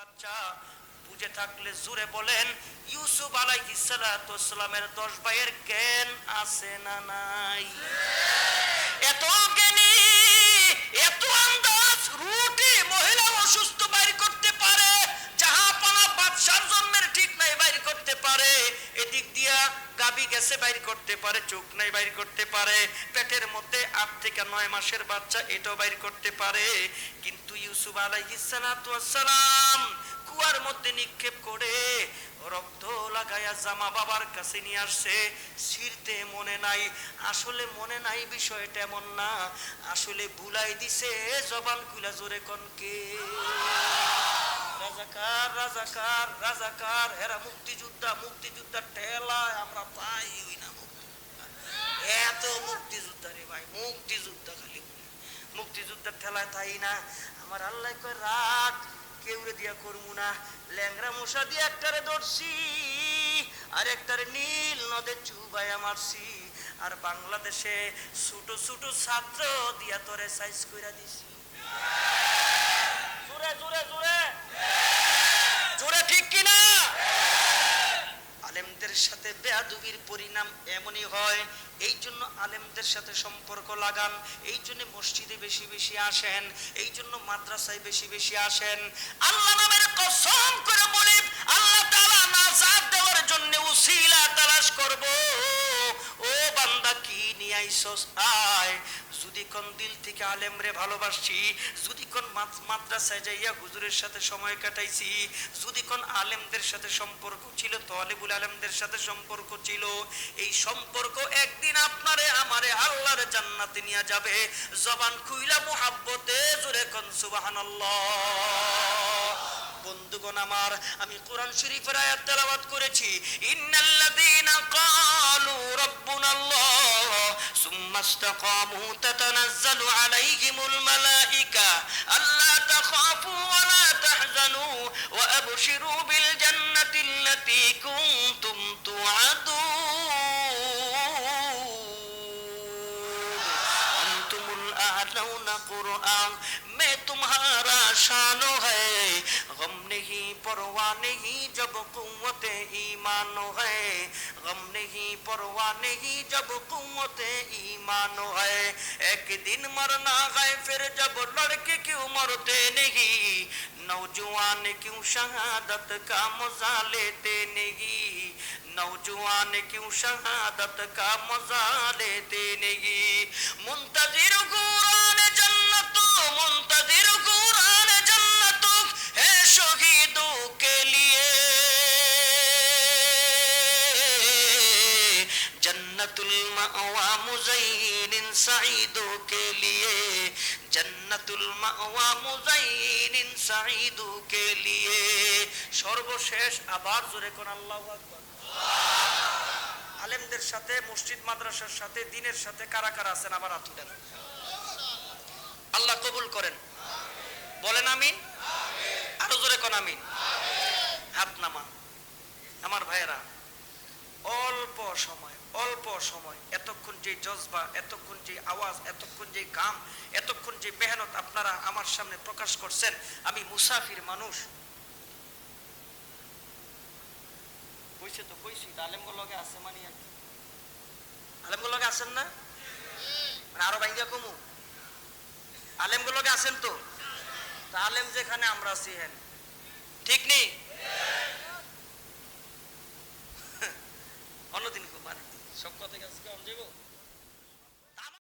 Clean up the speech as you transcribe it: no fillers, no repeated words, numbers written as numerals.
বাচ্চা বুঝে থাকলে জোরে বলেন ইউসুফ আলাইহিস সালাতু ওয়াস সালামের 10 ভাইয়ের জ্ঞান আছে না নাই? এত জ্ঞানী, এত আন্দাজ, রুটি মহিলা অসুস্থ বাইর করতে পারে, জাহাপনা বাদশার জন্মের ঠিক নাই বাইর করতে পারে, এদিক দিয়া গাবি গেছে বাইর করতে পারে, চোখ নাই বাইর করতে পারে, পেটের মধ্যে 8 থেকে 9 মাসের বাচ্চা এটাও বাইর করতে পারে। কিন্তু ইউসুফ আলাইহিস সালাতু ওয়াস সালাম কুয়ার মধ্যে নিক্ষেপ করে রক্ত লাগায়া জামা বাবার কাছে নিয়ে আসছে, ছিঁড়তে মনে নাই। আসলে মনে নাই বিষয়টা এমন না, আসলে ভুলাই দিছে জবান খুলা জোরে কনকে রাজাকার রাজাকার রাজাকার, এরা মুক্তিযোদ্ধা, মুক্তিযোদ্ধার ঠেলায় আমরা পাই হই না মুক্তি। এত মুক্তিযোদ্ধা রে ভাই, মুক্তিযোদ্ধা খালি মুক্তিযোদ্ধার ঠেলায় তাই না। আমার আল্লাহ কয় রাত কেউরে দিয়া করবো না, ল্যাংরা মশা দিয়ে একটারে ধরছি আর একটারে নীল নদে চুবাইয়া মারছি, আর বাংলাদেশে ছোট ছোট ছাত্র দিয়া তোরে সাইজ কইরা দিছি। জোরে জোরে জোরে জোরে ঠিক কিনা? আলেমদের সাথে বেয়াদবির পরিণাম এমনই হয়। এই জন্য আলেমদের সাথে সম্পর্ক লাগান, এই জন্য মসজিদে বেশি বেশি আসেন, এই জন্য মাদ্রাসায় বেশি বেশি আসেন। আল্লাহ নামের কসম করে বলি, আল্লাহ তাআলা নাজাত দেওয়ার জন্য উসিলা তালাশ করব। ও বান্দা কি নিয়ে আইছস আয়। যদি কোন দিল থেকে আলেমরে ভালোবাসছি, যদি কোন মাদ্রাসায় যাইয়া হুজুরের সাথে সময় কাটাইছি, যদি কোন আলেমদের সাথে সম্পর্ক ছিল, তালেবুল আলেমদের সাথে সম্পর্ক ছিল, এই সম্পর্ক একদিন আপনারে আমারে আল্লাহর জান্নাতে নিয়ে যাবে। জবান খুইলা মুহাব্বতে জোরে কোন সুবহানাল্লাহ। বন্ধুগণ আমার, আমি কোরআন শরীফের আয়াত তেলাওয়াত করেছি, ইন্নাল্লাযীনা ক্বালু রাব্বুনাল্লাহ সুম্মা ইসতাকামু তাতানাজ্জালু আলাইহিমুল মালায়েকা আল্লা তাখাফু ওয়া লা তাহজানু ওয়া আবশিরু বিল জান্নাতিল্লাতী কুনতুম তুআদুন আনতুমুল আ'লাউনা কুরআন मैं तुम्हारा शान है, गम नहीं परवाह नहीं जब कुव्वत ईमान है, गम नहीं परवाह नहीं जब कुव्वत ईमान है, एक दिन मरना है फिर जब लड़के क्यों मरते नहीं, नौजवान क्यों शहादत का मजा लेते नहीं, नौजवान क्यों शहादत का मजा लेते नहीं, मुंतजिर कुरान जन्नत मुंतजिर कुरान जन्नत है शहीदों के लिए, जन्नतुल मावा मुज़य्यिन सईदों के लिए, जन्नतुल मावा मुज़य्यिन सईदों के लिए। সর্বশেষ আবার জোরে কোন আল্লাহু আকবার। আলেমদের সাথে, মসজিদ মাদ্রাসার সাথে, দ্বীনের সাথে কারা কারা আছেন আবার হাত তুলেন। আল্লাহ কবুল করেন, বলেন আমিন। আরো জোরে কোন আমিন। হাত নামান। আমার ভাইয়েরা, অল্প সময় এতক্ষণ যে জজবা, এতক্ষণ যে আওয়াজ, এতক্ষণ যে গাম, এতক্ষণ যে মেহনত আপনারা আমার সামনে প্রকাশ করছেন, আমি মুসাফির মানুষ। কইছে তো কইছি, আলেমগুলো লগে আছে মানে আলেমগুলো লগে আছেন না, মানে আরো ভাঙ্গা কমু আলেমগুলোকে আছেন তো, আলেম যেখানে আমরা আছি হ্যাঁ ঠিক নেই। অন্যদিন মানে সব কথা আজকে অন যাবো।